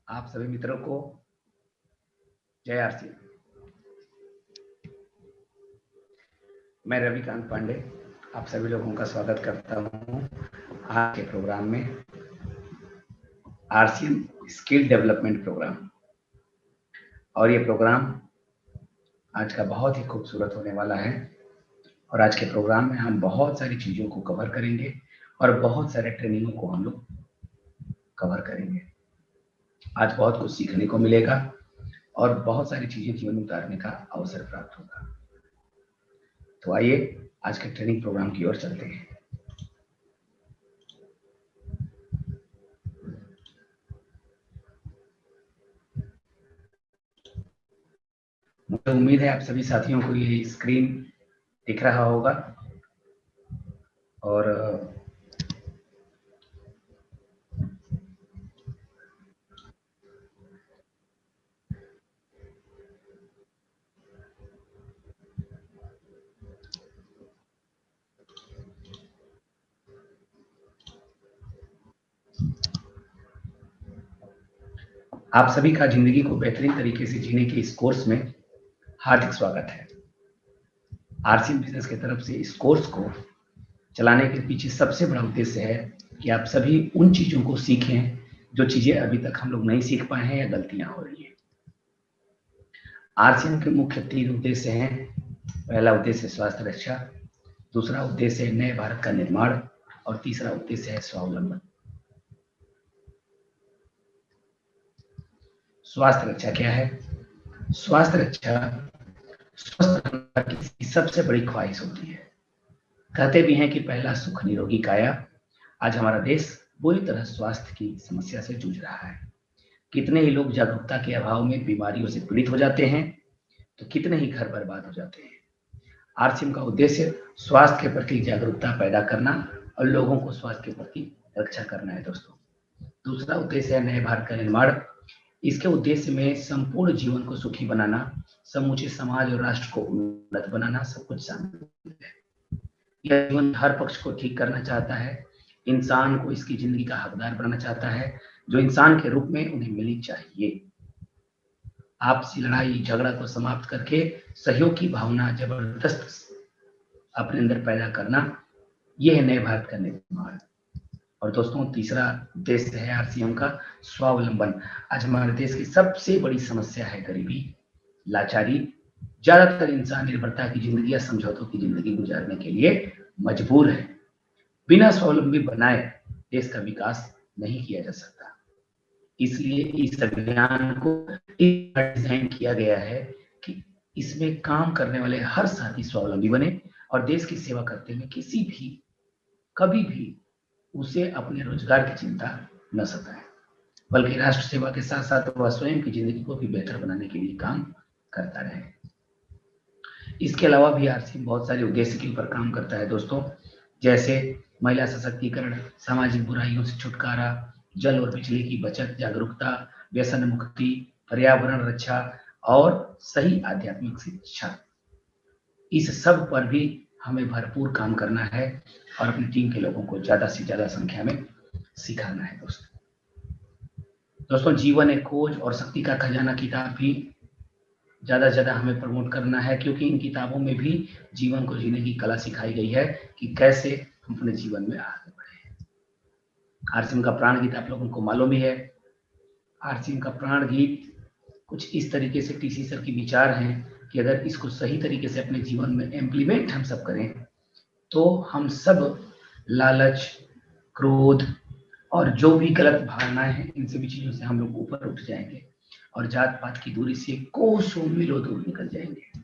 आप सभी मित्रों को जय आरसी। मैं रविकांत पांडे आप सभी लोगों का स्वागत करता हूं आज के प्रोग्राम में, आरसीएम स्किल डेवलपमेंट प्रोग्राम। और ये प्रोग्राम आज का बहुत ही खूबसूरत होने वाला है। और आज के प्रोग्राम में हम बहुत सारी चीज़ों को कवर करेंगे और बहुत सारे ट्रेनिंगों को हम लोग कवर करेंगे। आज बहुत कुछ सीखने को मिलेगा और बहुत सारी चीज़ें जीवन में उतारने का अवसर प्राप्त होगा। तो आइए आज के ट्रेनिंग प्रोग्राम की ओर चलते हैं। मुझे उम्मीद है आप सभी साथियों को ये स्क्रीन दिख रहा होगा और आप सभी का जिंदगी को बेहतरीन तरीके से जीने के इस कोर्स में हार्दिक स्वागत है। आरसीएम बिजनेस की तरफ से इस कोर्स को चलाने के पीछे सबसे बड़ा उद्देश्य है कि आप सभी उन चीज़ों को सीखें जो चीज़ें अभी तक हम लोग नहीं सीख पाए हैं या गलतियां हो रही हैं। आरसीएम के मुख्य 3 उद्देश्य हैं। पहला उद्देश्य स्वास्थ्य रक्षा, दूसरा उद्देश्य है नए भारत का निर्माण और तीसरा उद्देश्य है स्वावलंबन। स्वास्थ्य रक्षा क्या है? स्वास्थ्य रक्षा स्वस्थ रहना की सबसे बड़ी ख्वाहिश होती है। कहते भी हैं कि पहला सुख निरोगी काया। आज हमारा देश बुरी तरह स्वास्थ्य की समस्या से जूझ रहा है। कितने ही लोग जागरूकता के अभाव में बीमारियों से पीड़ित हो जाते हैं, तो कितने ही घर बर्बाद हो जाते हैं। आरसीएम का उद्देश्य स्वास्थ्य के प्रति जागरूकता पैदा करना और लोगों को स्वास्थ्य के प्रति रक्षा करना है दोस्तों। दूसरा उद्देश्य है नए भारत का निर्माण। इसके उद्देश्य में संपूर्ण जीवन को सुखी बनाना, समूचे समाज और राष्ट्र को उन्नत बनाना सब कुछ शामिल है। यह जीवन हर पक्ष को ठीक करना चाहता है, इंसान को इसकी जिंदगी का हकदार बनाना चाहता है जो इंसान के रूप में उन्हें मिलनी चाहिए। आपसी लड़ाई झगड़ा को समाप्त करके सहयोग की भावना जबरदस्त अपने अंदर पैदा करना, यह है नए भारत का निर्माण। और दोस्तों तीसरा उद्देश्य है आरसीएम का स्वावलंबन। आज हमारे देश की सबसे बड़ी समस्या है गरीबी, लाचारी। ज्यादातर इंसान निर्भरता की जिंदगी या समझौतों की जिंदगी गुजारने के लिए मजबूर है। बिना स्वावलंबी बनाए देश का विकास नहीं किया जा सकता। इसलिए इस अभियान को डिजाइन किया गया है कि इसमें काम करने वाले हर साथी स्वावलंबी बने और देश की सेवा करते हुए किसी भी कभी भी उसे अपने रोजगार की चिंता न सताए, बल्कि राष्ट्र सेवा के साथ साथ वह स्वयं की जिंदगी को भी बेहतर बनाने के लिए काम करता रहे। इसके अलावा भी आरसीएम बहुत सारे उद्देश्य के ऊपर काम करता है दोस्तों, जैसे महिला सशक्तिकरण, सामाजिक बुराइयों से छुटकारा, जल और बिजली की बचत, जागरूकता, व्यसन मुक्ति, पर्यावरण रक्षा और सही आध्यात्मिक शिक्षा। इस सब पर भी हमें भरपूर काम करना है और अपनी टीम के लोगों को ज्यादा से ज्यादा संख्या में सिखाना है दोस्तों जीवन एक खोज और शक्ति का खजाना किताब भी ज्यादा से ज्यादा हमें प्रमोट करना है, क्योंकि इन किताबों में भी जीवन को जीने की कला सिखाई गई है कि कैसे हम अपने जीवन में आगे बढ़े। आरसीएम का प्राण गीत आप लोगों को मालूम ही है। आरसीएम का प्राण गीत कुछ इस तरीके से टीसी सर की विचार हैं कि अगर इसको सही तरीके से अपने जीवन में इम्प्लीमेंट हम सब करें तो हम सब लालच, क्रोध और जो भी गलत भावनाएं हैं इन सभी चीजों से हम लोग ऊपर उठ जाएंगे और जात पात की दूरी से कोसों मीलों दूर निकल जाएंगे।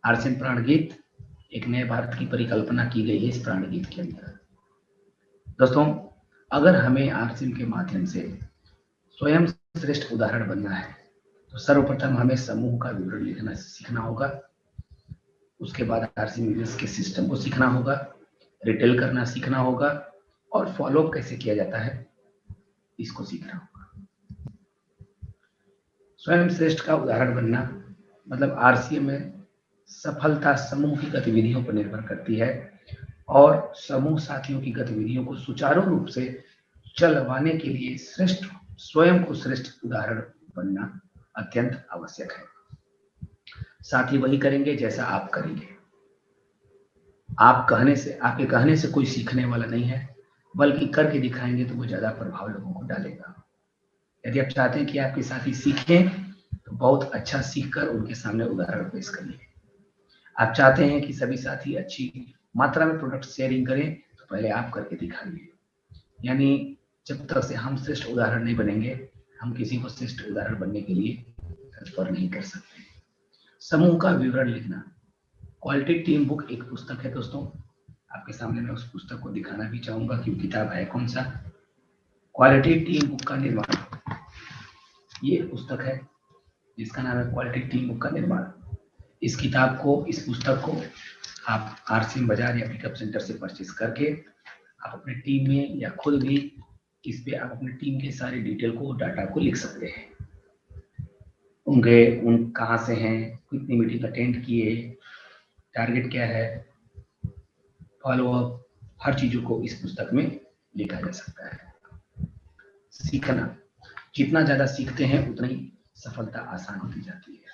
आरसीएम प्राण गीत एक नए भारत की परिकल्पना की गई है इस प्राण गीत के अंदर। दोस्तों अगर हमें आरसीएम के माध्यम से स्वयं श्रेष्ठ उदाहरण बनना है तो सर्वप्रथम हमें समूह का विवरण लिखना सीखना होगा। उसके बाद आरसीएम बिजनेस के सिस्टम को सीखना होगा, रिटेल करना सीखना होगा और फॉलोअप कैसे किया जाता है इसको सीखना होगा। स्वयं श्रेष्ठ का उदाहरण बनना मतलब आरसीएम में सफलता समूह की गतिविधियों पर निर्भर करती है और समूह साथियों की गतिविधियों को सुचारू रूप से चलवाने के लिए स्वयं को श्रेष्ठ उदाहरण बनना अत्यंत आवश्यक है। साथी वही करेंगे जैसा आप करेंगे। आपके कहने से कोई सीखने वाला नहीं है, बल्कि करके दिखाएंगे तो वो ज्यादा प्रभाव लोगों को डालेगा। यदि आप चाहते हैं कि आपके साथी सीखें तो बहुत अच्छा सीखकर उनके सामने उदाहरण पेश करिए। आप चाहते हैं कि सभी साथी अच्छी मात्रा में प्रोडक्ट शेयरिंग करें तो पहले आप करके दिखाइए। यानी जब तक से हम श्रेष्ठ उदाहरण नहीं बनेंगे, हम किसी को श्रेष्ठ उदाहरण बनने के लिए तत्पर नहीं कर सकते। समूह का विवरण लिखना। क्वालिटी टीम बुक एक पुस्तक है दोस्तों, आपके सामने मैं उस पुस्तक को दिखाना भी चाहूंगा कि किताब है कौन सा। क्वालिटी टीम बुक का निर्माण, ये पुस्तक है जिसका नाम है क्वालिटी टीम बुक का निर्माण। इस पुस्तक को आप आरसीएम बाजार या पिकअप सेंटर से परचेज करके आप अपने टीम में या खुद भी इस पे आप अपनी टीम के सारे डिटेल को, डाटा को लिख सकते हैं। उन कहाँ से हैं, कितनी मीटिंग अटेंड किए, टारगेट क्या है, फॉलो अप, हर चीजों को इस पुस्तक में लिखा जा सकता है। सीखना, जितना ज्यादा सीखते हैं उतनी सफलता आसान होती जाती है।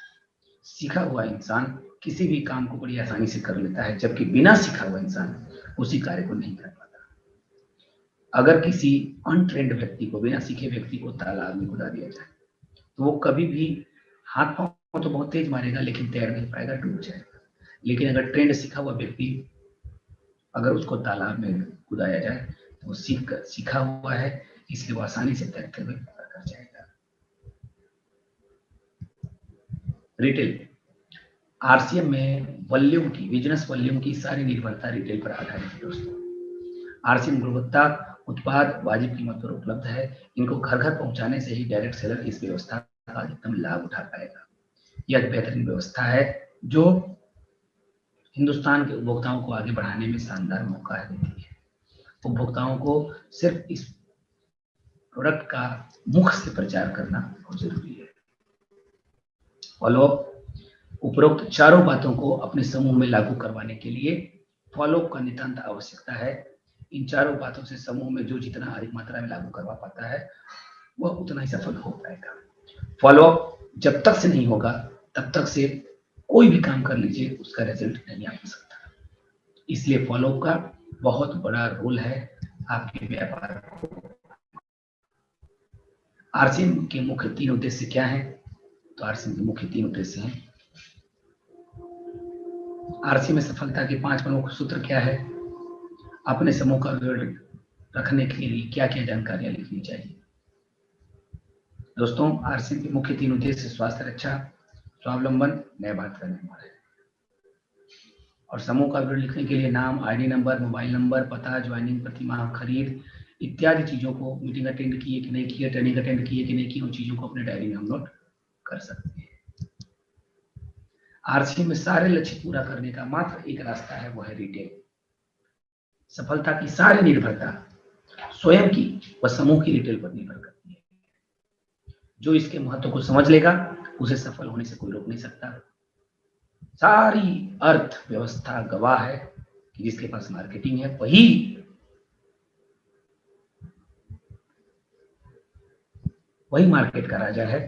सीखा हुआ इंसान किसी भी काम को बड़ी आसानी से कर लेता है, जबकि बिना सीखा हुआ इंसान उसी कार्य को नहीं कर पाता। अगर किसी अनट्रेंड व्यक्ति को, बिना सीखे व्यक्ति को तालाब में कूदा दिया जाए तो वो कभी भी हाथ पांव तो बहुत तेज मारेगा लेकिन तैर नहीं पाएगा, डूब जाएगा। लेकिन अगर ट्रेंड सीखा हुआ व्यक्ति, अगर उसको तालाब में कूदाया जाए तो वो सीखा हुआ है, इसलिए वो आसानी से तैरते हुए पार कर जाएगा। रिटेल, आरसीएम में वॉल्यूम की, बिजनेस वॉल्यूम की सारी निर्भरता रिटेल पर आधारित है दोस्तों। आरसीएम गुणवत्ता उत्पाद वाजिब कीमत पर उपलब्ध है। इनको घर घर पहुंचाने से ही डायरेक्ट सेलर इस व्यवस्था का अधिकतम लाभ उठा पाएगा। यह बेहतरीन व्यवस्था है जो हिंदुस्तान के उपभोक्ताओं को आगे बढ़ाने में शानदार मौका देती है। उपभोक्ताओं को सिर्फ इस प्रोडक्ट का मुख से प्रचार करना बहुत जरूरी है। फॉलोअप, उपरोक्त चारों बातों को अपने समूह में लागू करवाने के लिए फॉलोअप का नितांत आवश्यकता है। इन चारों बातों से समूह में जो जितना अधिक मात्रा में लागू करवा पाता है वह उतना ही सफल हो पाएगा। फॉलोअप जब तक से नहीं होगा तब तक से कोई भी काम कर लीजिए उसका रिजल्ट नहीं आ सकता। इसलिए फॉलोअप का बहुत बड़ा रोल है आपके व्यापार को। आरसीएम के मुख्य 3 उद्देश्य क्या हैं? तो आरसीएम के मुख्य 3 उद्देश्य हैं। आरसीएम में सफलता के 5 प्रमुख सूत्र क्या है? अपने समूह का विवरण रखने के लिए क्या क्या जानकारियां लिखनी चाहिए? दोस्तों, आरसीएम के मुख्य 3 उद्देश्य स्वास्थ्य रक्षा, स्वावलंबन, नया बात करने वाले। और समूह का विवरण लिखने के लिए नाम, आईडी नंबर, मोबाइल नंबर, पता, ज्वाइनिंग, प्रतिमाह खरीद इत्यादि चीजों को, मीटिंग अटेंड किए कि नहीं किए, ट्रेनिंग अटेंड किए कि नहीं की, उन चीजों को अपने डायरी में हम नोट कर सकते हैं। आरसीएम में सारे लक्ष्य पूरा करने का मात्र एक रास्ता है, वो है रिटेल। सफलता की सारी निर्भरता स्वयं की व समूह की रिटेल पर निर्भर करती है। जो इसके महत्व को समझ लेगा उसे सफल होने से कोई रोक नहीं सकता। सारी अर्थव्यवस्था गवाह है कि जिसके पास मार्केटिंग है वही मार्केट का राजा है,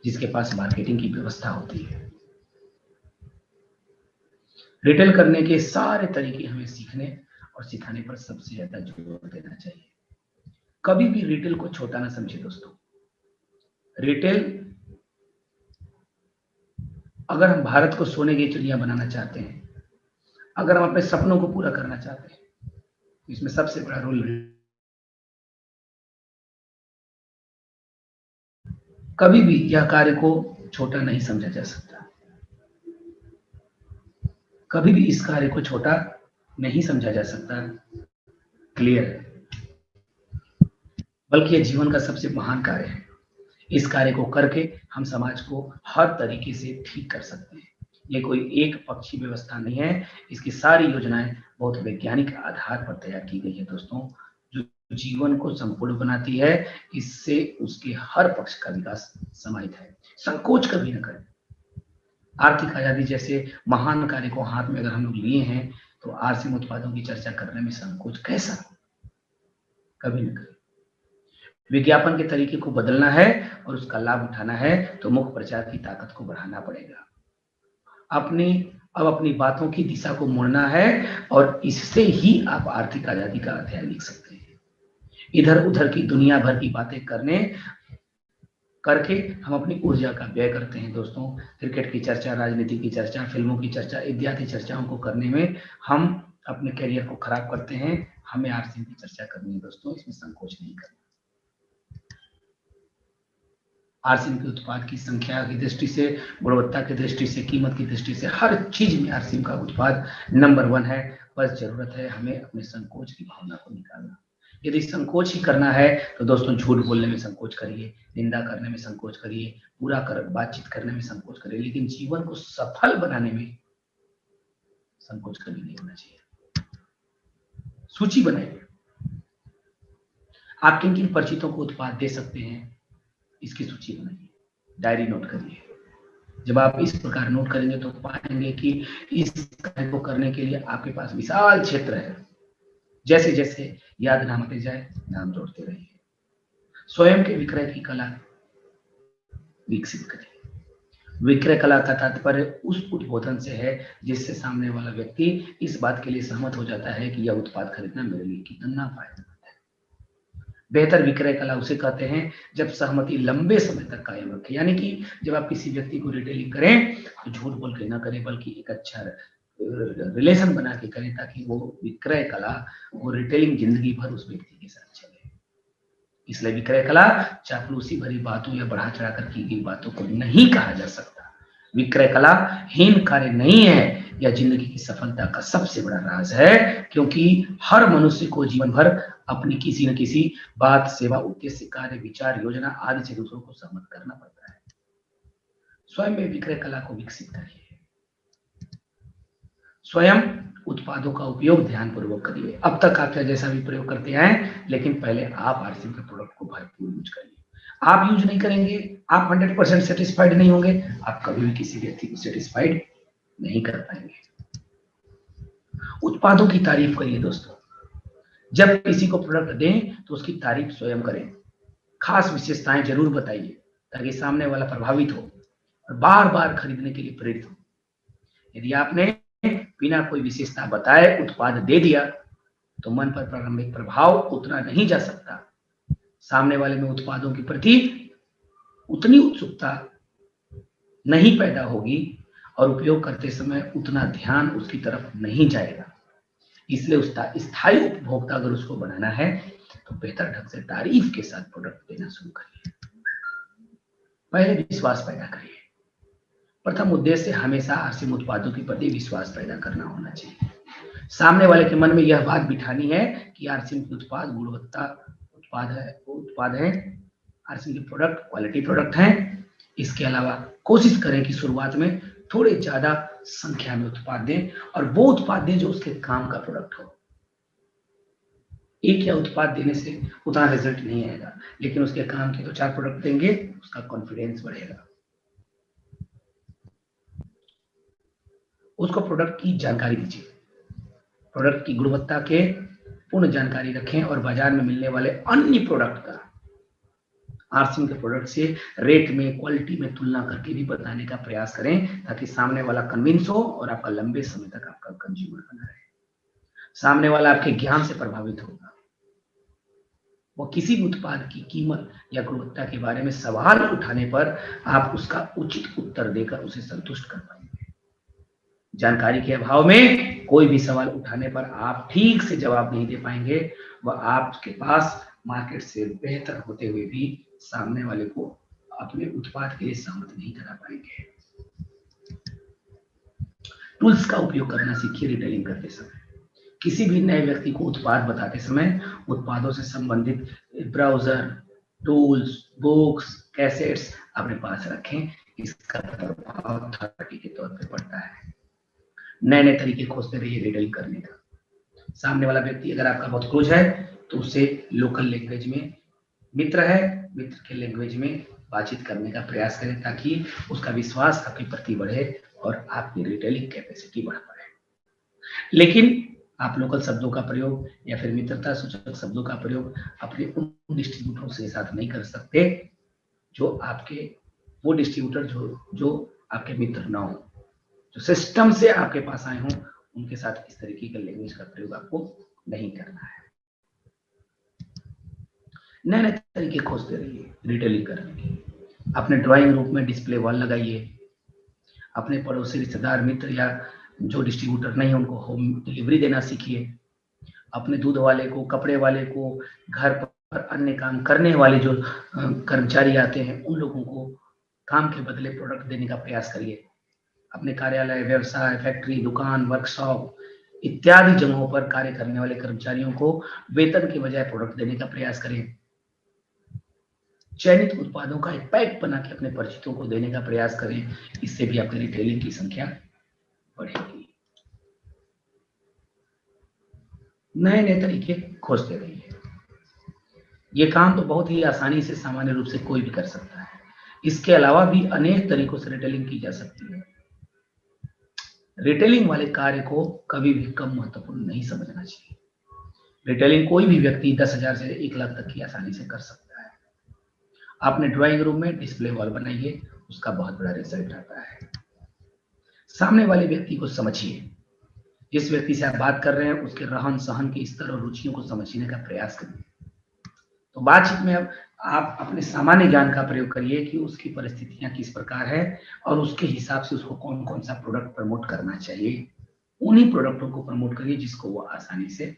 जिसके पास मार्केटिंग की व्यवस्था होती है। रिटेल करने के सारे तरीके हमें सीखने और सिखाने पर सबसे ज्यादा जोर देना चाहिए। कभी भी रिटेल को छोटा ना समझे दोस्तों। रिटेल, अगर हम भारत को सोने की चिड़िया बनाना चाहते हैं, अगर हम अपने सपनों को पूरा करना चाहते हैं, तो इसमें सबसे बड़ा रोल, कभी भी यह कार्य को छोटा नहीं समझा जा सकता। कभी भी इस कार्य को छोटा नहीं समझा जा सकता। क्लियर है? बल्कि यह जीवन का सबसे महान कार्य है। इस कार्य को करके हम समाज को हर तरीके से ठीक कर सकते हैं। ये कोई एक पक्षी व्यवस्था नहीं है। इसकी सारी योजनाएं बहुत वैज्ञानिक आधार पर तैयार की गई है दोस्तों, जो जीवन को संपूर्ण बनाती है। इससे उसके हर पक्ष का विकास समाहित है। संकोच कभी न करें। आर्थिक आजादी जैसे महान कार्य को हाथ में अगर हम लोग लिए हैं तो आरसीएम उत्पादों की चर्चा करने में संकोच कैसा? कभी न कभी। विज्ञापन के तरीके को बदलना है और उसका लाभ उठाना है तो मुख्य प्रचार की ताकत को बढ़ाना पड़ेगा। अपनी बातों की दिशा को मोड़ना है और इससे ही आप आर्थिक आजादी का अध्याय लिख सकते हैं। इधर उधर की दुनिया भर की बातें करके हम अपनी ऊर्जा का व्यय करते हैं दोस्तों। क्रिकेट की चर्चा, राजनीति की चर्चा, फिल्मों की चर्चा इत्यादि चर्चाओं को करने में हम अपने करियर को खराब करते हैं। हमें आरसीएम की चर्चा करनी है दोस्तों, इसमें संकोच नहीं करना। आरसीएम के उत्पाद की संख्या की दृष्टि से, गुणवत्ता की दृष्टि से, कीमत की दृष्टि से, हर चीज में आरसीएम का उत्पाद नंबर 1 है। बस जरूरत है हमें अपने संकोच की भावना को निकालना। यदि संकोच ही करना है तो दोस्तों झूठ बोलने में संकोच करिए, निंदा करने में संकोच करिए, बातचीत करने में संकोच करिए, लेकिन जीवन को सफल बनाने में संकोच कभी नहीं होना चाहिए। सूची बनाइए, आप किन किन परिचितों को उत्पाद दे सकते हैं, इसकी सूची बनाइए, डायरी नोट करिए। जब आप इस प्रकार नोट करेंगे तो पाएंगे कि इस कार्य को करने के लिए आपके पास विशाल क्षेत्र है। जैसे जैसे याद नाम आते जाए, नाम जोड़ते रहिए। स्वयं के विक्रय की कला विकसित करिए। विक्रय कला का तात्पर्य उस उद्बोधन से है जिससे सामने वाला व्यक्ति इस बात के लिए सहमत हो जाता है कि यह उत्पाद खरीदना मेरे लिए कितना फायदेमंद है। बेहतर विक्रय कला उसे कहते हैं जब सहमति लंबे समय तक कायम रखे, यानी कि जब आप किसी व्यक्ति को रिटेलिंग करें तो झूठ बोल के ना करें, बल्कि एक अच्छा रिलेशन बना के करें, ताकि वो विक्रय कला, वो रिटेलिंग जिंदगी भर उस व्यक्ति के साथ चले। इसलिए विक्रय कला चापलूसी भरी बातों या बढ़ा चढ़ाकर की गई बातों को नहीं कहा जा सकता। विक्रय कला हीन कार्य नहीं है, यह जिंदगी की सफलता का सबसे बड़ा राज है, क्योंकि हर मनुष्य को जीवन भर अपनी किसी न किसी बात, सेवा, उद्देश्य, कार्य, विचार, योजना आदि से दूसरों को सहमत करना पड़ता है। स्वयं में विक्रय कला को विकसित करिए। स्वयं उत्पादों का उपयोग ध्यानपूर्वक करिए। अब तक आप जैसा भी प्रयोग करते हैं, लेकिन पहले आप आरसीएम के प्रोडक्ट को भरपूर यूज करिए। आप यूज नहीं करेंगे, आप 100% सेटिस्फाइड नहीं होंगे, आप कभी भी किसी व्यक्ति को सेटिस्फाइड नहीं कर पाएंगे। उत्पादों की तारीफ करिए दोस्तों। जब किसी को प्रोडक्ट दें तो उसकी तारीफ स्वयं करें। खास विशेषताएं जरूर बताइए ताकि सामने वाला प्रभावित हो और बार बार खरीदने के लिए प्रेरित हो। यदि आपने बिना कोई विशेषता बताए उत्पाद दे दिया तो मन पर प्रारंभिक प्रभाव उतना नहीं जा सकता। सामने वाले में उत्पादों के प्रति उतनी उत्सुकता नहीं पैदा होगी और उपयोग करते समय उतना ध्यान उसकी तरफ नहीं जाएगा। इसलिए उसका स्थायी उपभोक्ता अगर उसको बनाना है तो बेहतर ढंग से तारीफ के साथ प्रोडक्ट देना शुरू करिए। पहले विश्वास पैदा करिए। प्रथम उद्देश्य हमेशा आरसीएम उत्पादों के प्रति विश्वास पैदा करना होना चाहिए। सामने वाले के मन में यह बात बिठानी है कि आरसीएम के उत्पाद गुणवत्ता उत्पाद है, आरसीएम के प्रोडक्ट क्वालिटी प्रोडक्ट हैं। इसके अलावा कोशिश करें कि शुरुआत में थोड़े ज्यादा संख्या में उत्पाद दें और वो उत्पाद दें जो उसके काम का प्रोडक्ट हो। एक या उत्पाद देने से उतना रिजल्ट नहीं आएगा, लेकिन उसके काम के 2-4 प्रोडक्ट देंगे, उसका कॉन्फिडेंस बढ़ेगा। उसको प्रोडक्ट की जानकारी दीजिए। प्रोडक्ट की गुणवत्ता के पूर्ण जानकारी रखें और बाजार में मिलने वाले अन्य प्रोडक्ट का आरसीएम के प्रोडक्ट से रेट में, क्वालिटी में तुलना करके भी बताने का प्रयास करें, ताकि सामने वाला कन्विंस हो और आपका लंबे समय तक आपका कंज्यूमर बना रहे। सामने वाला आपके ज्ञान से प्रभावित होगा। वो किसी भी उत्पाद की कीमत या गुणवत्ता के बारे में सवाल उठाने पर आप उसका उचित उत्तर देकर उसे संतुष्ट कर पाएंगे। जानकारी के अभाव में कोई भी सवाल उठाने पर आप ठीक से जवाब नहीं दे पाएंगे। वह आपके पास मार्केट से बेहतर होते हुए भी सामने वाले को अपने उत्पाद के लिए सहमत नहीं करा पाएंगे। टूल्स का उपयोग करना सीखिए। रिटेलिंग करते समय किसी भी नए व्यक्ति को उत्पाद बताते समय उत्पादों से संबंधित ब्राउजर, टूल्स, बुक्स, कैसेट्स अपने पास रखें। इसका प्रभाव अथॉरिटी के तौर पर पड़ता है। नए नए तरीके खोजते रहिए रिटेलिंग करने का। सामने वाला व्यक्ति अगर आपका बहुत क्लोज है तो उससे लोकल लैंग्वेज में, मित्र के लैंग्वेज में बातचीत करने का प्रयास करें, ताकि उसका विश्वास आपके प्रति बढ़े और आपकी रिटेलिंग कैपेसिटी बढ़ पाए। लेकिन आप लोकल शब्दों का प्रयोग या फिर मित्रता सूचक शब्दों का प्रयोग अपने उन डिस्ट्रीब्यूटरों के साथ नहीं कर सकते जो आपके वो डिस्ट्रीब्यूटर जो आपके मित्र ना हो, जो सिस्टम से आपके पास आए हों, उनके साथ इस तरीके का लैंग्वेज का प्रयोग आपको नहीं करना है। नए नए तरीके खोजते रहिए रिटेलिंग करने के। अपने ड्राइंग रूम में डिस्प्ले वॉल लगाइए। अपने पड़ोसी रिश्तेदार मित्र या जो डिस्ट्रीब्यूटर नहीं उनको होम डिलीवरी देना सीखिए। अपने दूध वाले को, कपड़े वाले को, घर पर अन्य काम करने वाले जो कर्मचारी आते हैं उन लोगों को काम के बदले प्रोडक्ट देने का प्रयास करिए। अपने कार्यालय, व्यवसाय, फैक्ट्री, दुकान, वर्कशॉप इत्यादि जगहों पर कार्य करने वाले कर्मचारियों को वेतन के बजाय प्रोडक्ट देने का प्रयास करें। चयनित उत्पादों का एक पैक बना के अपने परिचितों को देने का प्रयास करें। इससे भी आपकी रिटेलिंग की संख्या बढ़ेगी। नए नए तरीके खोजते रहिए। ये काम तो बहुत ही आसानी से सामान्य रूप से कोई भी कर सकता है। इसके अलावा भी अनेक तरीकों से रिटेलिंग की जा सकती है। रिटेलिंग वाले कार्य को कभी भी कम महत्वपूर्ण नहीं समझना चाहिए। रिटेलिंग कोई भी व्यक्ति 10,000 से 1 लाख तक की आसानी से कर सकता है। आपने ड्राइंग रूम में डिस्प्ले वॉल बनाइए, उसका बहुत बड़ा रिजल्ट आता है। सामने वाले व्यक्ति को समझिए। जिस व्यक्ति से आप बात कर रहे हैं उसके रहन सहन के स्तर और रुचियों को समझने का प्रयास करिए। तो बातचीत में अब आप अपने सामान्य ज्ञान का प्रयोग करिए कि उसकी परिस्थितियां किस प्रकार है और उसके हिसाब से उसको कौन कौन सा प्रोडक्ट प्रमोट करना चाहिए। उन्हीं प्रोडक्टों को प्रमोट करिए जिसको वो आसानी से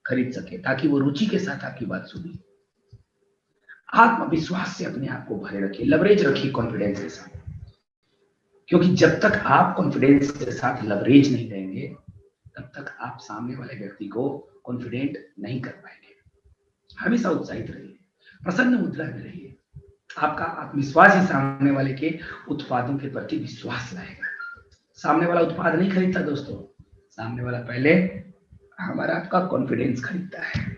खरीद सके, ताकि वो रुचि के साथ आपकी बात सुने। आत्मविश्वास से अपने आप को भरे रखिए, लवरेज रखिए कॉन्फिडेंस के साथ, क्योंकि जब तक आप कॉन्फिडेंस के साथ लवरेज नहीं देंगे तब तक आप सामने वाले व्यक्ति को कॉन्फिडेंट नहीं कर पाएंगे। हमेशा उत्साहित रहिए, प्रसन्न मुद्रा में रहिए। आपका आत्मविश्वास ही सामने वाले के उत्पादों के प्रति विश्वास लाएगा। सामने वाला उत्पाद नहीं खरीदता दोस्तों, सामने वाला पहले हमारा आपका कॉन्फिडेंस खरीदता है।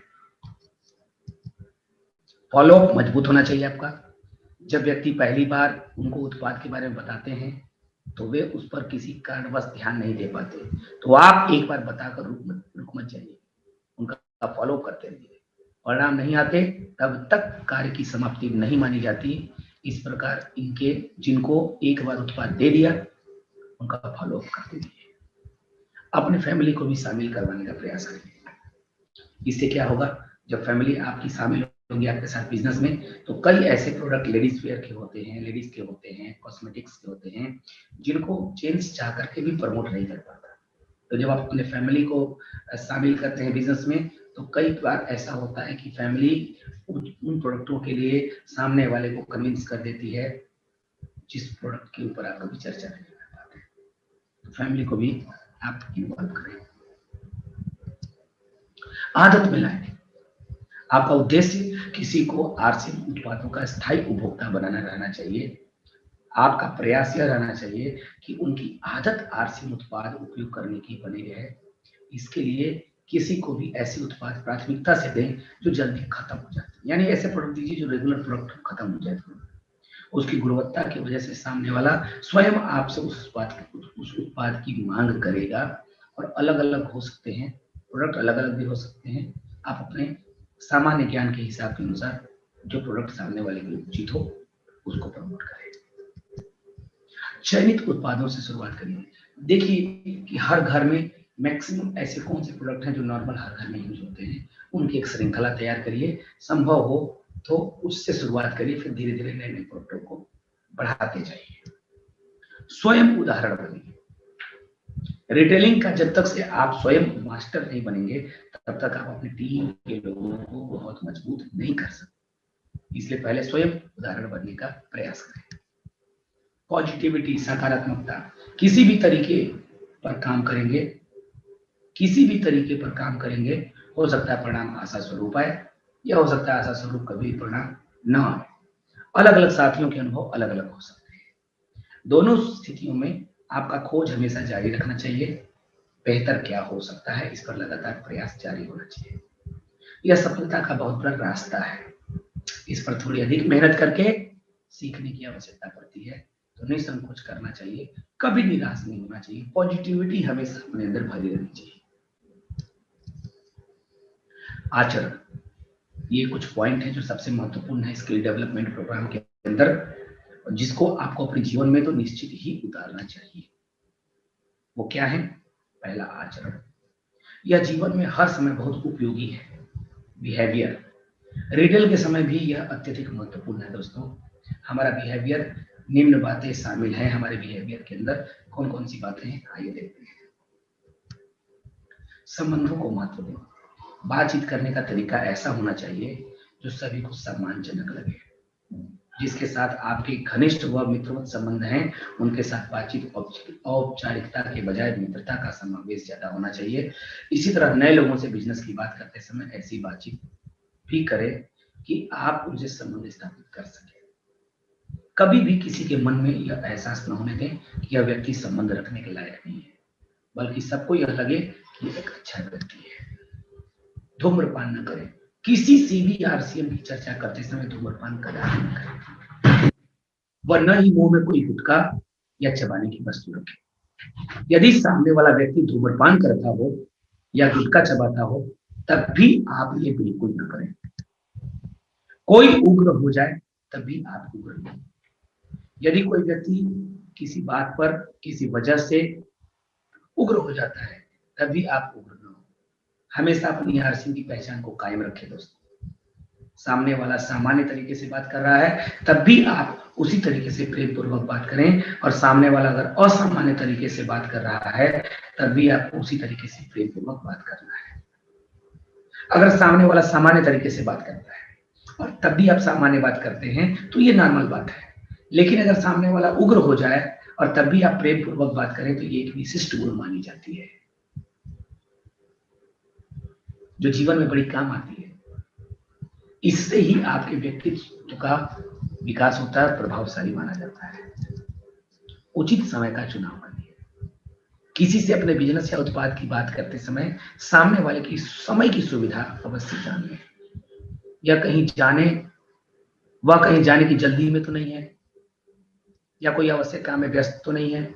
फॉलोअप मजबूत होना चाहिए आपका। जब व्यक्ति पहली बार उनको उत्पाद के बारे में बताते हैं तो वे उस पर किसी कारणवश ध्यान नहीं दे पाते, तो आप एक बार बताकर रुक मत जाइए, उनका फॉलो करते रहिए। परिणाम नहीं आते तब तक कार्य की समाप्ति नहीं मानी जाती। इस प्रकार इनके जिनको एक बार उत्पाद दे दिया उनका फॉलोअप करते रहिए। अपने फैमिली को भी शामिल करवाने का प्रयास करिए। इससे क्या होगा, जब फैमिली आपकी शामिल होगी आपके साथ बिजनेस में, तो कई ऐसे प्रोडक्ट लेडीज वेयर के होते हैं, लेडीज के होते हैं, कॉस्मेटिक्स के होते हैं, जिनको जेंट्स चाह करके भी प्रमोट नहीं कर पाता। तो जब आप अपने फैमिली को शामिल करते हैं बिजनेस में, तो कई बार ऐसा होता है कि फैमिली उन प्रोडक्टों के लिए सामने वाले को कन्विंस कर देती है जिस प्रोडक्ट के ऊपर आप कभी चर्चा नहीं कर पाते। तो फैमिली को भी आप इन्वॉल्व करें, आदत में लाएं। आपका उद्देश्य किसी को आरसीएम उत्पादों का स्थायी उपभोक्ता बनाना रहना चाहिए। आपका प्रयास यह रहना चाहिए कि उनकी आदत आरसीएम उत्पाद उपयोग करने की बनी रहे। इसके लिए किसी को भी ऐसे उत्पाद प्राथमिकता से दें जो जल्दी खत्म हो जाते हैं, यानी ऐसे प्रोडक्ट दीजिए जो रेगुलर प्रोडक्ट खत्म हो जाए। उसकी गुणवत्ता की वजह से सामने वाला स्वयं आपसे उस उत्पाद की मांग करेगा। और अलग अलग हो सकते हैं प्रोडक्ट, अलग अलग भी हो सकते हैं। आप अपने सामान्य ज्ञान के हिसाब के अनुसार जो प्रोडक्ट सामने वाले के लिए उचित हो उसको प्रमोट करें। चयनित उत्पादों से शुरुआत करिए। देखिए कि हर घर में मैक्सिमम ऐसे कौन से प्रोडक्ट हैं जो नॉर्मल हर घर में यूज होते हैं, उनकी एक श्रृंखला तैयार करिए। संभव हो तो उससे शुरुआत करिए, फिर धीरे धीरे नए नए प्रोडक्टों को बढ़ाते जाइए। स्वयं उदाहरण बनिए। रिटेलिंग का जब तक से आप स्वयं मास्टर नहीं बनेंगे तब तक आप अपनी टीम के लोगों को बहुत मजबूत नहीं कर सकते। इसलिए पहले स्वयं उदाहरण बनने का प्रयास करें। पॉजिटिविटी, सकारात्मकता, किसी भी तरीके पर काम करेंगे, किसी भी तरीके पर काम करेंगे, हो सकता है परिणाम आशा स्वरूप आए या हो सकता है आशा स्वरूप कभी परिणाम न आए। अलग अलग साथियों के अनुभव अलग अलग हो सकते हैं। दोनों स्थितियों में आपका खोज हमेशा जारी रखना चाहिए। बेहतर क्या हो सकता है, इस पर लगातार प्रयास जारी होना चाहिए। यह सफलता का बहुत बड़ा रास्ता है। इस पर थोड़ी अधिक मेहनत करके सीखने की आवश्यकता पड़ती है। तो निसंकोच करना चाहिए, कभी निराश नहीं होना चाहिए, पॉजिटिविटी हमेशा अपने अंदर भरी रहनी चाहिए। आचरण, ये कुछ पॉइंट है जो सबसे महत्वपूर्ण है स्किल डेवलपमेंट प्रोग्राम के अंदर, जिसको आपको अपने जीवन में तो निश्चित ही उतारना चाहिए। वो क्या है? पहला, आचरण। यह जीवन में हर समय बहुत उपयोगी है। बिहेवियर, रिडल के समय भी यह अत्यधिक महत्वपूर्ण है दोस्तों। हमारा बिहेवियर, निम्न बातें शामिल हैं हमारे बिहेवियर के अंदर। कौन कौन सी बातें हैं, आइए देखते हैं। संबंधों को महत्व दें। बातचीत करने का तरीका ऐसा होना चाहिए जो सभी को सम्मानजनक लगे। जिसके साथ आपके घनिष्ठ व मित्रवत संबंध हैं, उनके साथ बातचीत औपचारिकता के बजाय मित्रता का समावेश ज्यादा होना चाहिए। इसी तरह नए लोगों से बिजनेस की बात करते समय ऐसी बातचीत भी करें कि आप उनसे संबंध स्थापित कर सके। कभी भी किसी के मन में यह एहसास न होने दें कि यह व्यक्ति संबंध रखने के लायक नहीं है, बल्कि सबको यह लगे कि एक अच्छा व्यक्ति है। धूम्रपान न करें। किसी से भी आरसीएम की चर्चा करते समय धूम्रपान कदापि न करें, व न ही मुंह में कोई गुटखा या चबाने की वस्तु रखें। यदि सामने वाला व्यक्ति धूम्रपान करता हो या गुटखा चबाता हो, तब भी आप ये बिल्कुल न करें। कोई उग्र हो जाए तब भी आप उग्र नहीं। यदि कोई व्यक्ति किसी बात पर किसी वजह से उग्र हो जाता है, तब भी आप उग्र न हो। हमेशा अपनी आरसीएम की पहचान को कायम रखें दोस्तों। सामने वाला सामान्य तरीके से बात कर रहा है, तब भी आप उसी तरीके से प्रेम पूर्वक बात करें, और सामने वाला अगर असामान्य तरीके से बात कर रहा है, तब भी आपको उसी तरीके से प्रेम पूर्वक बात करना है। अगर सामने वाला सामान्य तरीके से बात करता है और तब भी आप सामान्य बात करते हैं, तो ये नॉर्मल बात है। लेकिन अगर सामने वाला उग्र हो जाए और तब भी आप प्रेम पूर्वक बात करें, तो ये एक विशिष्ट गुण मानी जाती है, जो जीवन में बड़ी काम आती है। इससे ही आपके व्यक्तित्व का विकास होता है, प्रभावशाली माना जाता है। उचित समय का चुनाव करिए। किसी से अपने बिजनेस या उत्पाद की बात करते समय सामने वाले की समय की सुविधा अवश्य जान लें। या कहीं जाने की जल्दी में तो नहीं है, या कोई आवश्यक काम में व्यस्त तो नहीं है।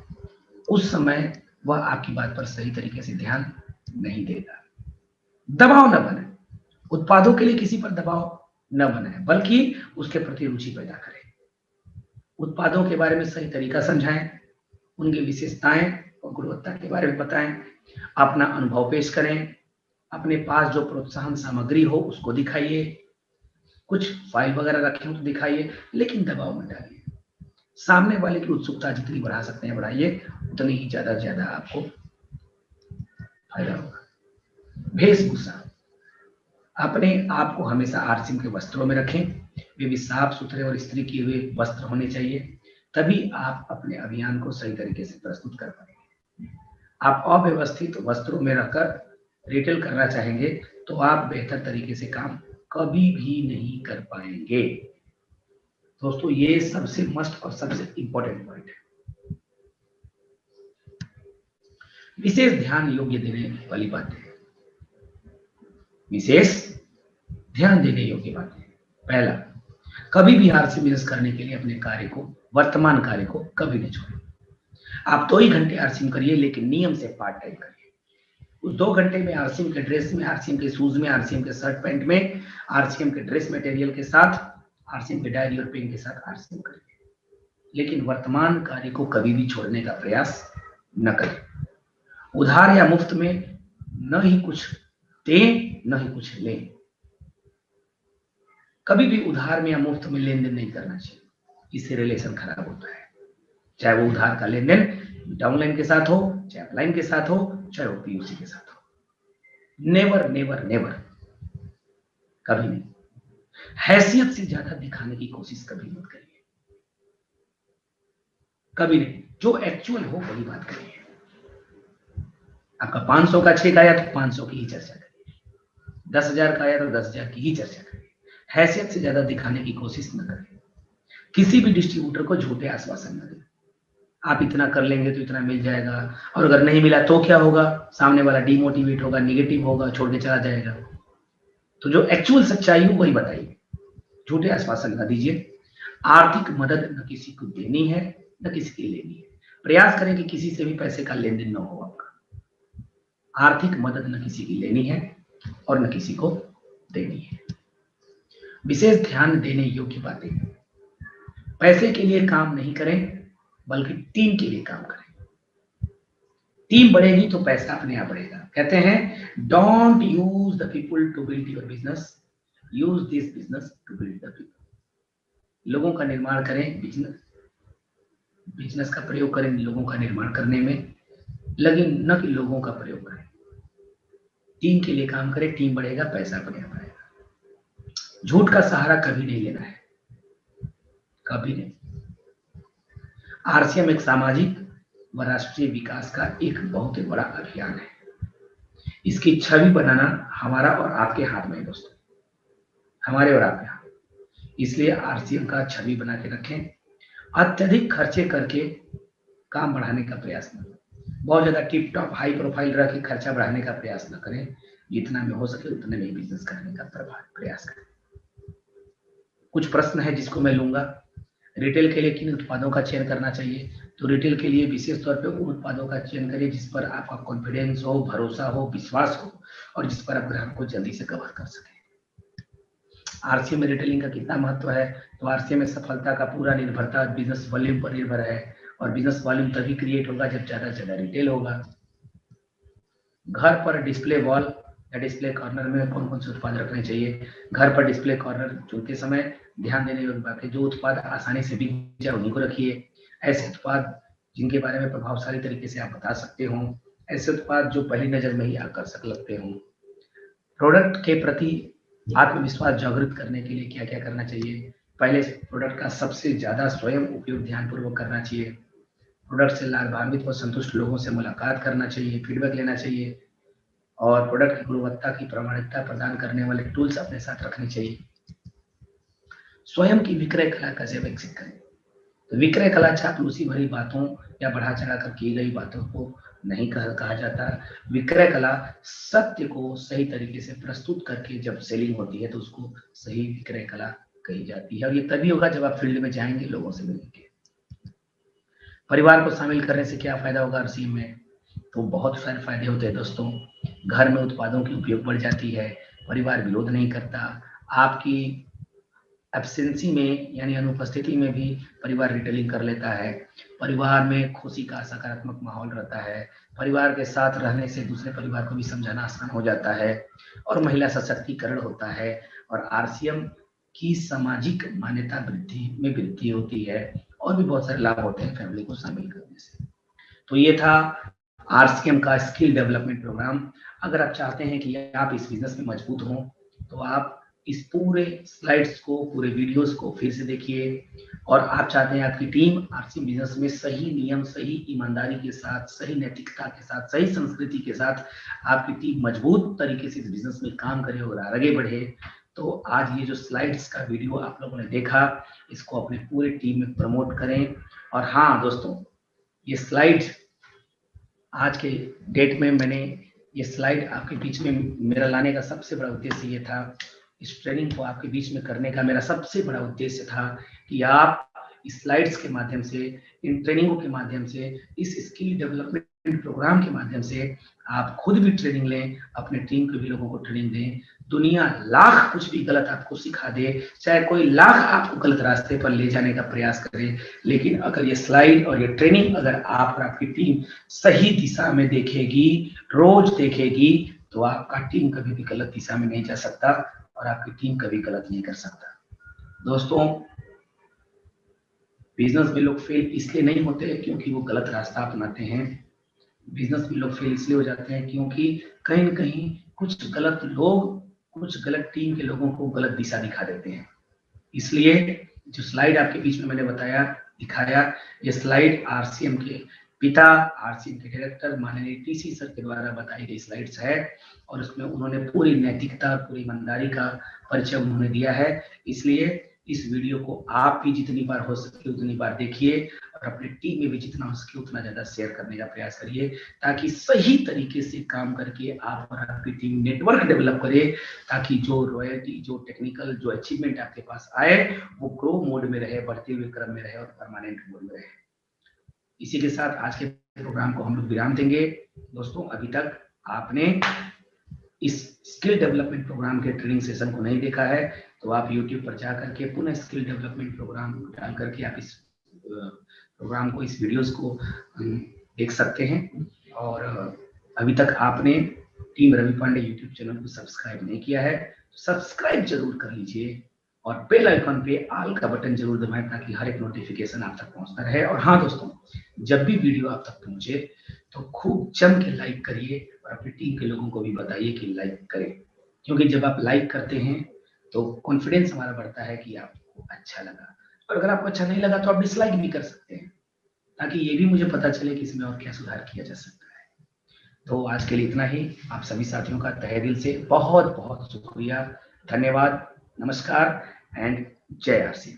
उस समय वह आपकी बात पर सही तरीके से ध्यान नहीं देगा। दबाव न बने। उत्पादों के लिए किसी पर दबाव न बनाए, बल्कि उसके प्रति रुचि पैदा करें। उत्पादों के बारे में सही तरीका समझाएं, उनकी विशेषताएं और गुणवत्ता के बारे में बताएं, अपना अनुभव पेश करें, अपने पास जो प्रोत्साहन सामग्री हो उसको दिखाइए, कुछ फाइल वगैरह रखे हो तो दिखाइए, लेकिन दबाव मत डालिए। सामने वाले की उत्सुकता जितनी बढ़ा सकते हैं बढ़ाइए, उतनी ही ज्यादा आपको फायदा होगा। वेशभूषा, अपने आप को हमेशा आरसीएम के वस्त्रों में रखें। वे भी साफ सुथरे और इस्त्री किए हुए वस्त्र होने चाहिए, तभी आप अपने अभियान को सही तरीके से प्रस्तुत कर पाएंगे। आप अव्यवस्थित वस्त्रों में रहकर रिटेल करना चाहेंगे तो आप बेहतर तरीके से काम कभी भी नहीं कर पाएंगे। दोस्तों, ये सबसे मस्ट और सबसे इंपॉर्टेंट पॉइंट है। विशेष ध्यान योग्य देने वाली बातें, विशेष ध्यान देने योग्य बातें। पहला, कभी भी आरसीएम बिजनेस करने के लिए अपने वर्तमान कार्य को कभी नहीं छोड़ें। आप 2 ही घंटे आरसीएम करिए, लेकिन नियम से पार्ट टाइम करिए। उस 2 घंटे में आरसीएम के ड्रेस में, आरसीएम के शूज में, आरसीएम के शर्ट पैंट में, आरसीएम के ड्रेस मटेरियल के साथ, आरसीएम के डायरी और पेन के साथ आरसीएम करिए। लेकिन वर्तमान कार्य को कभी भी छोड़ने का प्रयास न करें। उधार या मुफ्त में न ही कुछ दें न ही कुछ लें। कभी भी उधार में या मुफ्त में लेन देन नहीं करना चाहिए, इससे रिलेशन खराब होता है। चाहे वो उधार का लेन देन डाउनलाइन के साथ हो, चाहे अपलाइन के साथ हो, चाहे वो पीयूसी के साथ हो। नेवर नेवर नेवर, कभी नहीं। हैसियत से ज्यादा दिखाने की कोशिश कभी मत करिए, कभी नहीं। जो एक्चुअल हो वही बात करिए। आपका 500 का चेक आया तो 500 की ही चर्चा करिए, 10,000 का आया तो 10,000 की ही चर्चा करिए। हैसियत से ज्यादा दिखाने की कोशिश न करें। किसी भी डिस्ट्रीब्यूटर को झूठे आश्वासन न दें। आप इतना कर लेंगे तो इतना मिल जाएगा, और अगर नहीं मिला तो क्या होगा? सामने वाला डिमोटिवेट होगा, निगेटिव होगा, छोड़ के चला जाएगा। तो जो एक्चुअल सच्चाई हो वही बताइए, झूठे आश्वासन न दीजिए। आर्थिक मदद न किसी को देनी है न किसी की लेनी है। प्रयास करें कि किसी से भी पैसे का लेन देन न हो आपका। आर्थिक मदद न किसी की लेनी है और न किसी को देनी है। विशेष ध्यान देने योग्य बातें, पैसे के लिए काम नहीं करें बल्कि टीम के लिए काम करें। टीम बढ़ेगी तो पैसा अपने आप बढ़ेगा। कहते हैं don't use the people to build your business, use this business to build the people. लोगों का निर्माण करें, बिजनेस का प्रयोग करें लोगों का निर्माण करने में, लेकिन न कि लोगों का प्रयोग करें। टीम के लिए काम करें, टीम बढ़ेगा, पैसा अपने आप बढ़ेगा। झूठ का सहारा कभी नहीं लेना है, कभी नहीं। आरसीएम एक सामाजिक व राष्ट्रीय विकास का एक बहुत ही बड़ा अभियान है। इसकी छवि बनाना हमारा और आपके हाथ में है दोस्तों, हमारे और आपके हाथ। इसलिए आरसीएम का छवि बना के रखें। अत्यधिक खर्चे करके काम बढ़ाने का प्रयास न करें। बहुत ज्यादा टिप टॉप हाई प्रोफाइल रख के खर्चा बढ़ाने का प्रयास न करें। जितना में हो सके उतने में बिजनेस करने का प्रयास करें। कुछ प्रश्न है जिसको मैं लूंगा। रिटेल के लिए किन उत्पादों का चयन करना चाहिए? तो रिटेल के लिए विशेष तौर पे उन उत्पादों का चयन करिए जिस पर आपका कॉन्फिडेंस हो, भरोसा हो, विश्वास हो और जिस पर आप ग्राहक को जल्दी से कवर कर सकें। आरसीएम में रिटेलिंग का कितना महत्व है? तो आरसीएम में सफलता का पूरा निर्भरता बिजनेस वॉल्यूम पर निर्भर है और बिजनेस वॉल्यूम तभी क्रिएट होगा जब ज्यादा से ज्यादा रिटेल होगा। घर पर डिस्प्ले वॉल या डिस्प्ले कॉर्नर में कौन कौन से उत्पाद रखने चाहिए? घर पर डिस्प्ले कॉर्नर चुनते समय ध्यान देने योग्य बात है, जो उत्पाद आसानी से बिक जाए उन्हीं को रखिए। ऐसे उत्पाद जिनके बारे में प्रभावशाली तरीके से आप बता सकते हो, ऐसे उत्पाद जो पहली नजर में ही आकर्षक लगते हो। प्रोडक्ट के प्रति आत्मविश्वास जागृत करने के लिए क्या क्या करना चाहिए? पहले प्रोडक्ट का सबसे ज्यादा स्वयं उपयोग ध्यानपूर्वक करना चाहिए। प्रोडक्ट से लाभान्वित व संतुष्ट लोगों से मुलाकात करना चाहिए, फीडबैक लेना चाहिए और प्रोडक्ट की गुणवत्ता की प्रामाणिकता प्रदान करने वाले टूल्स अपने साथ रखने चाहिए। स्वयं की विक्रय कला कैसे विकसित करें? तो विक्रय कला चापलूसी भरी बातों या बढ़ा चढ़ाकर की गई बातों को नहीं कहा जाता। विक्रय कला सत्य को सही तरीके से प्रस्तुत करके जब सेलिंग होती है तो उसको सही विक्रय कला कही जाती है और ये तभी होगा जब आप फील्ड में जाएंगे, लोगों से मिलेंगे। परिवार को शामिल करने से क्या फायदा होगा आरसीएम में? तो बहुत सारे फायदे होते हैं दोस्तों। घर में उत्पादों की उपयोग बढ़ जाती है, परिवार विरोध नहीं करता, आपकी एब्सेंसी में यानी अनुपस्थिति में भी परिवार रिटेलिंग कर लेता है, परिवार में खुशी का सकारात्मक माहौल रहता है, परिवार के साथ रहने से दूसरे परिवार को भी समझाना आसान हो जाता है और महिला सशक्तिकरण होता है और आरसीएम की सामाजिक मान्यता वृद्धि होती है और भी बहुत सारे लाभ होते हैं फैमिली को शामिल करने से। तो ये था आरसीएम का स्किल डेवलपमेंट प्रोग्राम। अगर आप चाहते हैं कि आप इस बिजनेस में मजबूत हों तो आप इस पूरे स्लाइड्स को, पूरे वीडियोस को फिर से देखिए और आप चाहते हैं आपकी टीम आरसीएम बिजनेस में सही नियम, सही ईमानदारी के साथ, सही नैतिकता के साथ, सही संस्कृति के साथ आपकी टीम मजबूत तरीके से इस बिजनेस में काम करे और आगे बढ़े, तो आज ये जो स्लाइड्स का वीडियो आप लोगों ने देखा इसको अपने पूरे टीम में प्रमोट करें। और हाँ दोस्तों, ये स्लाइड आज के डेट में मैंने ये स्लाइड आपके बीच में मेरा लाने का सबसे बड़ा उद्देश्य ये था, इस ट्रेनिंग को आपके बीच में करने का मेरा सबसे बड़ा उद्देश्य था कि आप इस स्लाइड्स के माध्यम से, इन ट्रेनिंगों के माध्यम से, इस स्किल डेवलपमेंट प्रोग्राम के माध्यम से आप खुद भी ट्रेनिंग लें, अपने टीम के भी लोगों को ट्रेनिंग दें। दुनिया लाख कुछ भी गलत आपको सिखा दे, चाहे कोई लाख आपको गलत रास्ते पर ले जाने का प्रयास करे, लेकिन अगर ये स्लाइड और ये ट्रेनिंग अगर आप और आपकी टीम सही दिशा में देखेगी, रोज देखेगी, तो आपका टीम कभी भी गलत दिशा में नहीं जा सकता और आपकी टीम कभी गलत नहीं कर सकता। दोस्तों, बिजनेस में लोग फेल इसलिए नहीं होते क्योंकि वो गलत रास्ता अपनाते हैं। बिजनेस में लोग फेल इसलिए हो जाते हैं क्योंकि कहीं न कहीं कुछ गलत लोग, कुछ गलत टीम के लोगों को गलत दिशा दिखा देते हैं। इसलिए जो स्लाइड आपके बीच में मैंने बताया, दिखाया, ये स्लाइड आरसीएम के पिता, आरसीएम के डायरेक्टर माननीय टीसी सर के द्वारा बताई गई स्लाइड्स है और उसमें उन्होंने पूरी नैतिकता, पूरी ईमानदारी का परिचय उन्होंने दिया है। इसलिए इस वीडियो को आप भी जितनी बार हो सके उतनी बार देखिए और अपनी टीम में भी जितना हो सके उतना ज्यादा शेयर करने का प्रयास करिए ताकि सही तरीके से काम करके आप और आपकी टीम नेटवर्क डेवलप करे, ताकि जो रॉयल्टी, जो टेक्निकल, जो अचीवमेंट आपके पास आए वो ग्रो मोड में रहे, बढ़ते हुए क्रम में रहे और परमानेंट मोड में रहे। इसी के साथ आज के प्रोग्राम को हम लोग विराम देंगे। दोस्तों, अभी तक आपने इस स्किल डेवलपमेंट प्रोग्राम के ट्रेनिंग सेशन को नहीं देखा है तो आप YouTube पर जा करके पुनः स्किल डेवलपमेंट प्रोग्राम डाल करके आप इस प्रोग्राम को, इस वीडियोस को देख सकते हैं। और अभी तक आपने team Ravi Pandey YouTube channel को सब्सक्राइब नहीं किया है तो सब्सक्राइब जरूर कर लीजिए और बेल आइकन पे ऑल का बटन जरूर दबाएं ताकि हर एक नोटिफिकेशन आप तक पहुंचता रहे। और हाँ दोस्तों, जब भी वीडियो आप तक पहुंचे तो खूब जम के लाइक करिए और अपनी टीम के लोगों को भी बताइए कि लाइक करें, क्योंकि जब आप लाइक करते हैं तो कॉन्फिडेंस हमारा बढ़ता है कि आपको अच्छा लगा। और अगर आपको अच्छा नहीं लगा तो आप डिसलाइक भी कर सकते हैं ताकि ये भी मुझे पता चले कि इसमें और क्या सुधार किया जा सकता है। तो आज के लिए इतना ही। आप सभी साथियों का तहे दिल से बहुत बहुत शुक्रिया, धन्यवाद, नमस्कार एंड जय आरसी।